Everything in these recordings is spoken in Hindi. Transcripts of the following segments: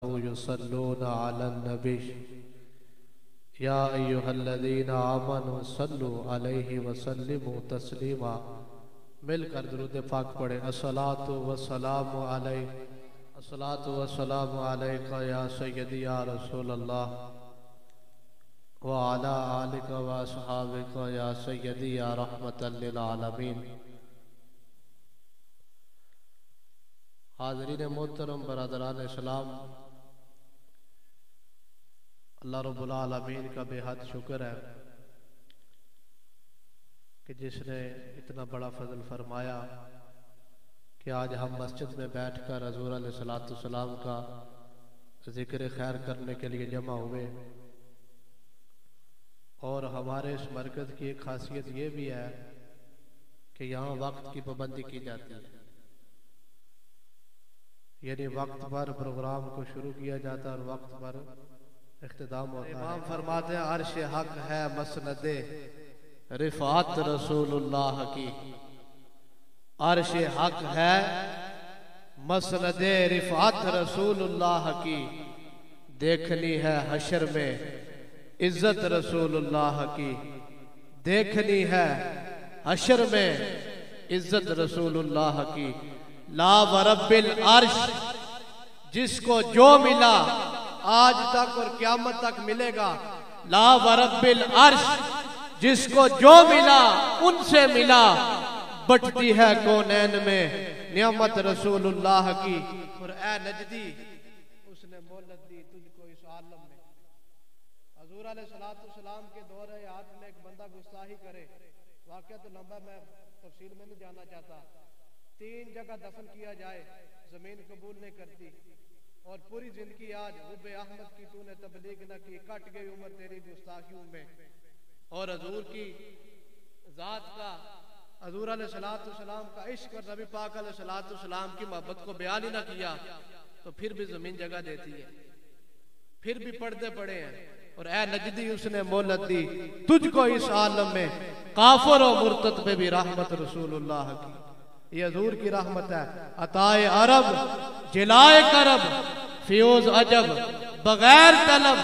युसल्लूना अलन नबी या अय्युहल्लज़ीना आमनू सल्लु अलैहि वसल्लिमू तस्लीमा। मिलकर दुरूद पाक पढ़े। अस्सलातु वस्सलामु अलैका, अस्सलातु वस्सलामु अलैका या सय्यदी या रसूलल्लाह व अला आलिका व अस्हाबिका या सय्यदी या रहमतल लिल आलमीन। हाज़रीन मोहतरम बरदरान इस्लाम, अल्लाह रब्बुल आलमीन का बेहद शुक्र है कि जिसने इतना बड़ा फजल फरमाया कि आज हम मस्जिद में बैठकर हज़ूर अलैहिस्सलाम का जिक्र खैर करने के लिए जमा हुए। और हमारे इस मरकज़ की एक खासियत ये भी है कि यहाँ वक्त की पाबंदी की जाती है, यानी वक्त पर प्रोग्राम को शुरू किया जाता है और वक्त पर इख्तिताम होता है। इमाम फरमाते हैं अर्श हक है मसनदे रिफात रसूलुल्लाह की, अर्श हक है मसनदे रिफात रसूलुल्लाह की, देखनी है हशर में इज्जत रसूलुल्लाह की, देखनी है हशर में इज्जत रसूलुल्लाह की। ला वरब्बिल अर्श, जिसको जो मिला आज तक और क़यामत तक मिलेगा। ला वरब्बिल अर्श, जिसको जो मिला उनसे मिला, बटती है कौनैन में नियामत रसूलुल्लाह की। और ए नजदी, उसने मोहलत दी तुझको इस आलम में। हज़ूर अलैहिस्सलाम के दौर हयात में एक बंदा गुस्ताखी करे, वाक़या तो लंबा, मैं तफसील में नहीं जाना चाहता। 3 जगह दफन किया जाए, जमीन कबूल नहीं करती। और पूरी जिंदगी आज हुब्बे अहमद की तूने तबलीग न की, कट गई उम्र तेरी गुस्ताखियों में। और हजूर की जात का, हजूर अलैहिस्सलाम का इश्क और नबी पाक अलैहिस्सलाम की मोहब्बत को बयान ही ना किया, तो फिर भी जमीन जगह देती है, फिर भी पर्दे पड़े हैं। और ए नजदी, उसने मोहलत दी तुझको इस आलम में, काफिर और मुर्तद पे भी रहमत रसूलुल्लाह की। ये हजूर की रहमत है। अताए अरब जिलाए करब फियोज अजब बगैर तलब,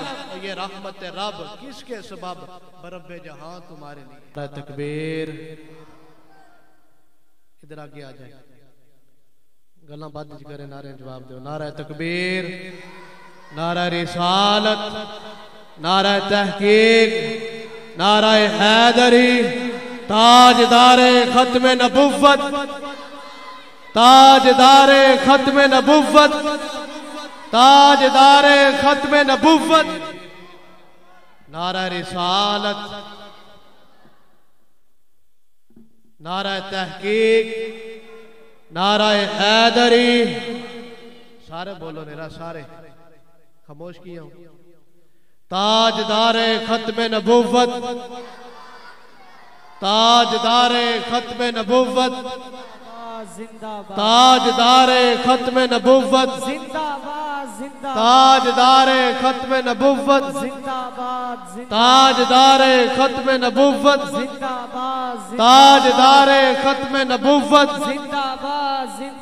ये रहमत रब किसके सबब बरब्बे जहां तुम्हारे लिए। तकबीर, इधर आगे आ जाए, गला बंद करे, नारे जवाब दो। नारा तकबीर, नारा रिसालत, नारा तहकीक, नारा हैदरी, ताजदारे खत्म नबुव्वत, ताजदारे खत्म नबुव्वत, ताजदारे खत्म नबुव्वत। नारा रिसालत, नारा तहकीक, नारा हैदरी। सारे बोलो मेरा, सारे खामोश किया हूं। ताजदारे खत्म नबुव्वत, ताजदारे खत्म नबुव्वत, ताजदारे खत्म नबुव्वत, ताजदारे खत्म नबुव्वत, ताजदारे खत्म नबुव्वत, ताजदारे खत्म नबुव्वत,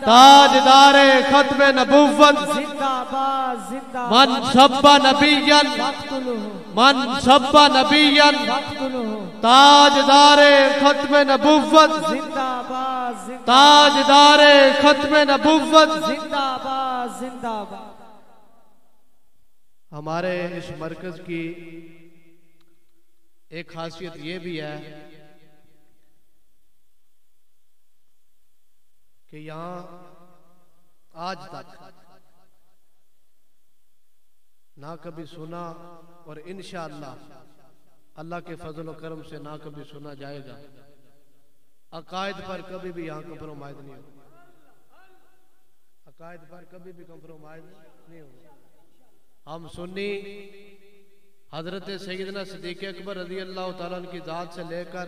ताजदारे खत्म नबुव्वत। मन सब्बा नबियन, मन सब्बा नबियन, ताजदारे खत्म नबुव्वत, ताजदारे खत्म नबुव्वत। हमारे इस मरकज की एक खासियत ये भी है कि यहाँ आज तक ना कभी सुना और इंशाअल्लाह अल्लाह के फजल और करम से ना कभी सुना जाएगा, अकायद पर कभी भी यहाँ कंप्रोमाइज नहीं होगा, अकायद पर कभी भी कंप्रोमाइज नहीं होगा। हम सुन्नी हजरत सैयदना सिद्दीक़ अकबर रज़ी अल्लाह तआला अन्हु की जात से लेकर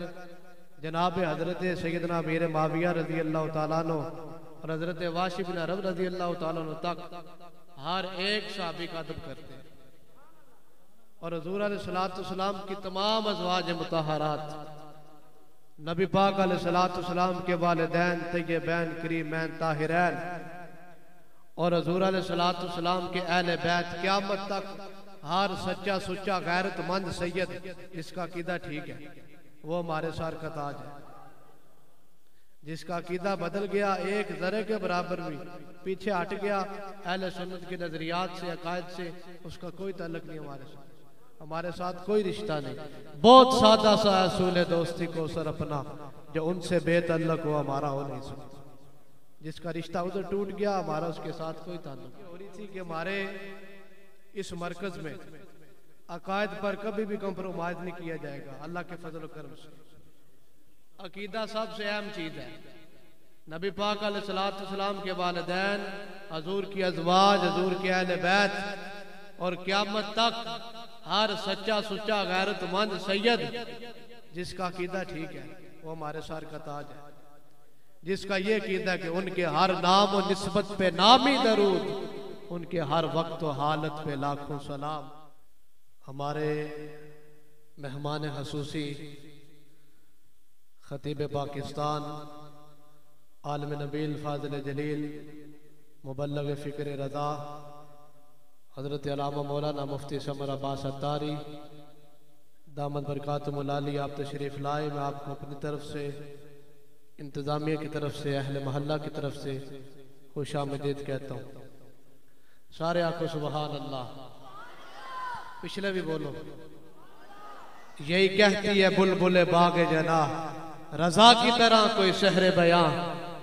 जनाब हजरत सैयदना अमीर माविया रज़ी अल्लाह तआला अन्हु और हजरत वाशी बिन अरब रज़ी अल्लाह तआला अन्हु तक हर एक सहाबी का अदब करते हैं। और हजूर अलैहिस्सलाम की तमाम अज़वाज मुतहरात, नबी पाक अलैहिस्सलाम के वालिदैन तय्यबैन करीमैन ताहिरैन और हजूर अलैहिस्सलाम के अहले बैत क़यामत तक हर सच्चा सुच्चा गैरतमंद सैयद जिसका अकीदा ठीक है वो हमारे सर का ताज है। जिसका अकीदा बदल गया, एक जरे के बराबर भी पीछे हट गया अहले सुन्नत के नजरियात से, अकायद से, उसका कोई ताल्लुक नहीं हमारे साथ कोई रिश्ता नहीं। बहुत सादा सा असूल दोस्ती को सर अपना, जो उनसे बेतल्लक हो हमारा हो नहीं सकता। जिसका रिश्ता उधर टूट गया हमारा उसके साथ कोई ताल्लुक नहीं। हो रही थी कि हमारे इस मरकज में अकायद पर कभी भी कंप्रोमाइज नहीं किया जाएगा अल्लाह के फजल करम से। अकीदा सबसे अहम चीज है। नबी पाक अलैहिस्सलाम के वालिदैन, हजूर की अज़वाज, हजूर के अहले बैत और क़यामत तक हर सच्चा सुच्चा गैरतमंद सैयद जिसका अकीदा ठीक है वो हमारे सर का ताज है। जिसका ये अकीदा है कि उनके हर नाम और निस्बत पे नामी दरूद, उनके हर वक्त और हालत पे लाखों सलाम। हमारे मेहमान हसूसी खतीब पाकिस्तान, आलम नबील फाज़िल जलील, मुबल्लग फ़िक्र रज़ा हज़रत अल्लामा मौलाना मुफ्ती समर अब्बास अत्तारी दामद बरकातुहुल आली आप तशरीफ़ लाए। मैं आपको अपनी तरफ से, इंतज़ामिया की तरफ से, अहले महल्ला की तरफ से खुशामदीद कहता हूँ। सारे आको सुबहान अल्लाह। पिछले भी बोलो। यही कहती है बुलबुले बागे जना, रजा की तरह कोई शहर बयां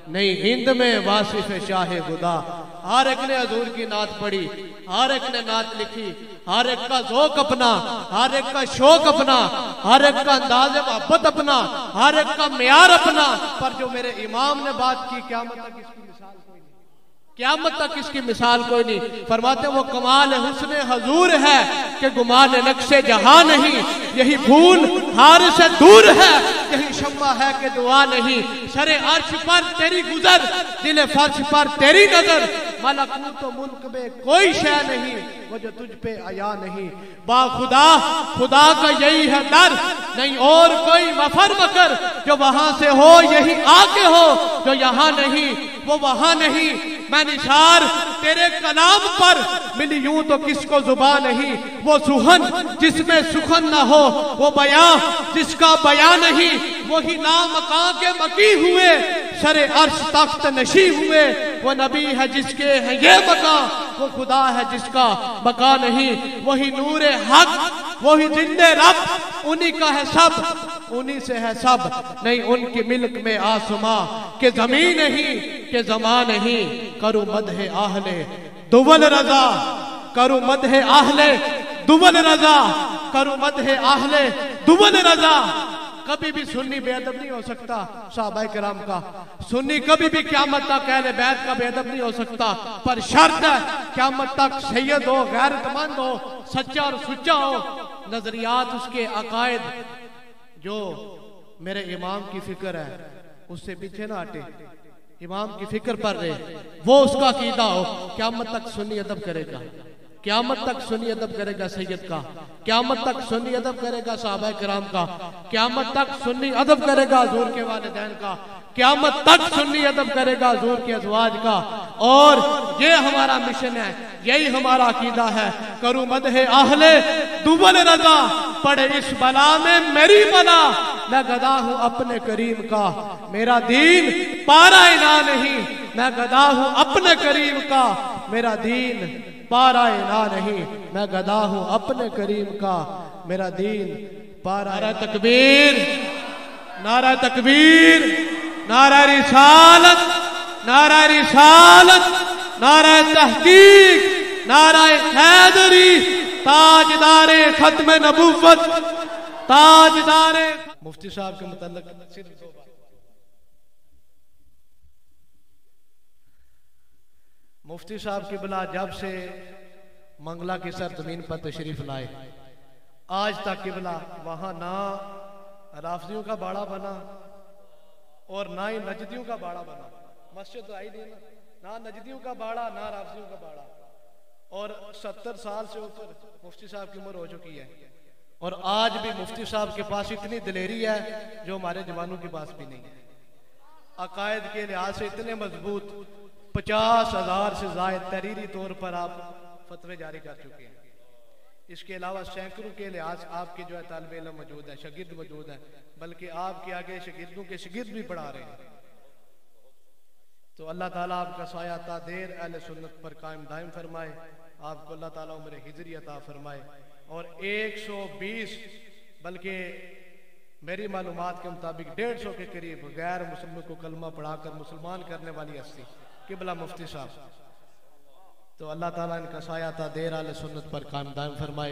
नहीं हिंद में वासिफ शाहे खुदा। हर एक ने हजूर की नात पढ़ी, हर एक ने नात लिखी, हर एक का ज़ौक़ अपना, हर एक का शौक अपना, हर एक का अंदाज़ मोहब्बत अपना, हर एक का मेयार अपना। पर जो मेरे इमाम ने बात की, क़यामत तक इसकी मिसाल कोई नहीं, क़यामत तक इसकी मिसाल कोई नहीं। फरमाते वो कमाल हुस्न हजूर है कि गुमान नक्शे जहां नहीं। यही फूल हार से दूर है, यही शम्मा है कि दुआ नहीं। सरे अर्श पर तेरी गुजर, दिले फर्श पर तेरी नजर। मलकूत तो मुल्क में कोई शय नहीं, वो जो तुझ पे आया नहीं। बा खुदा खुदा का यही है दर, नहीं और कोई मफर मकर। जो वहां से हो यही आके हो, जो यहाँ नहीं वो वहां नहीं। मैं निसार तेरे कलाम पर मिली यूं तो किसको जुबा नहीं। वो सुहन जिसमें सुखन न हो, वो बयां जिसका बयां नहीं। वही नाम मका के मकी हुए, सरे अर्श तख्त नशी हुए। वो नबी है जिसके है ये मका, वो खुदा है जिसका मका नहीं। वही नूरे हक, वही जिंदे रब, उन्हीं का है सब, उन्हीं से है सब। नहीं उनकी मिल्क में आसमां के जमीन नहीं, के जमा नहीं। करू मदहे आहले दुवल रजा, करू मदहे आहले दुवल रजा, करू मदहे आहले दुवल रजा। कभी भी सुन्नी बेअदब नहीं हो सकता सहाबाए किराम का। सुन्नी कभी भी क़यामत तक अहले बैत का बेअदब नहीं हो सकता। पर शर्त है क़यामत तक सैयद हो, गैरतमंद हो, सच्चा और सुच्चा हो। नजरियात उसके अकायद जो मेरे इमाम की फिक्र है उससे पीछे ना हटे, इमाम की फिक्र पर रहे, वो उसका अकीदा हो। क़यामत तक सुन्नी अदब करेगा, क़यामत तक सुन्नी अदब करेगा सैयद का, क़यामत तक सुन्नी अदब करेगा सहाबाए किराम का, क़यामत तक सुन्नी अदब करेगा हुजूर के वालिदैन का, क़यामत तक सुन्नी अदब करेगा हुजूर के अज़वाज का। और ये हमारा मिशन है, यही हमारा अकीदा है। करूं मदहे आहले दुवल रजा, पड़े इस बला में मेरी बला। मैं गदा हूं अपने करीम का, मेरा दीन पारा इना नहीं। मैं गदा हूं अपने करीम का, मेरा दीन पारा इना नहीं। मैं गदा हूं अपने करीम का, मेरा दीन पारा। नारा तकबीर, नारा तकबीर, नारा रिसालत, नारा रिसालत, नारा तहकीक, नारा हैदरी। ताजदारे खत्म नबूवत, ताजदारे। मुफ्ती साहब के मुताल्लिक सिर्फ दो बात। मुफ्ती साहब की बिला जब से मंगला की सरजमीन पर तशरीफ लाए आज तक किबला वहां ना राफजियों का बाड़ा बना और ना ही नजदियों का बाड़ा बना। मस्जिद तो आई नहीं ना नजदियों का बाड़ा ना राफजियों का बाड़ा। और 70 साल से ऊपर मुफ्ती साहब की उम्र हो चुकी है और आज भी मुफ्ती साहब के पास इतनी दिलेरी है जो हमारे जवानों के पास भी नहीं है। अकायद के लिहाज से इतने मजबूत 50,000 से ज़ायद तहरीरी तौर पर आप फतवे जारी कर चुके हैं। इसके अलावा सैकड़ों के लिहाज आपके जो है तालिब इल्म मौजूद है, शागिर्द मौजूद है, बल्कि आपके आगे शागिर्दों के शागिर्द भी पढ़ा रहे हैं। तो अल्लाह ताला आपका साया ता देर अहले सुन्नत पर कायम दायम फरमाए, आपको अल्लाह ताला उम्र हिजरी अता फरमाए। और 120 बल्कि मेरी मालूमात के मुताबिक 150 के करीब गैर मुस्लिम को कलमा पढ़ाकर मुसलमान करने वाली हस्ती किबला मुफ्ती साहब, तो अल्लाह ताला इनका साया ता देर अहले सुन्नत पर कायम दायम फरमाए।